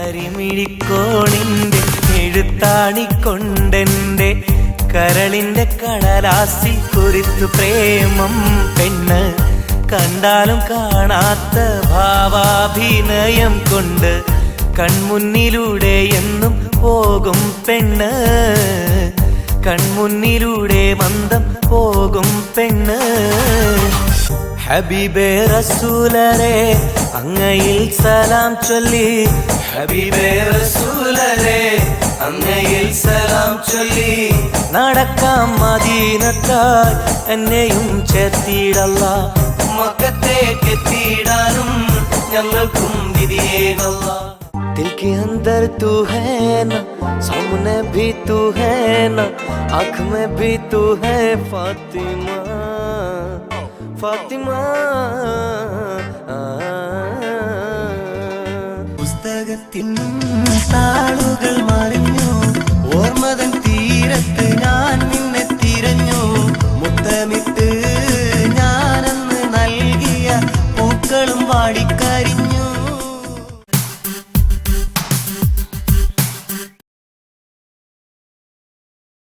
കരിമിഴിക്കോണിന്റെ എഴുത്താണിക്കൊണ്ടെന്റെ കരളിന്റെ കടലാസിൽ കുറിത്തു പ്രേമം പെണ്ണ് കണ്ടാലും കാണാത്ത ഭാവാഭിനയം കൊണ്ട് കൺമുന്നിലൂടെ എന്നും പോകും പെണ്ണ് കൺമുന്നിലൂടെ മന്ദം പോകും പെണ്ണ് ഹബീബേ റസൂലരെ അങ്ങയിൽ സലാം ചൊല്ലി ഹബീബേ റസൂലരെ അങ്ങയിൽ സലാം ചൊല്ലി നടക്കാം മദീനത്താൽ എന്നെയും ചേർത്തിടല്ലാ മക്കത്തേക്കെത്തിയിടാനും ഞങ്ങൾക്കും വിധിയേകല്ലാ दिल के अंदर तू है ना सामने भी तू है ना आँख में भी तू है फातिमा फातिमा പുസ്തകത്തിൻ താളുകൾ മറിഞ്ഞു ഓർമ്മതൻ തീരത്ത് ഞാൻ നിന്നെ തിരഞ്ഞു മുത്തമിട്ട് ഞാനന്ന് നൽകിയ പൂക്കളും വാടിക്കരിഞ്ഞു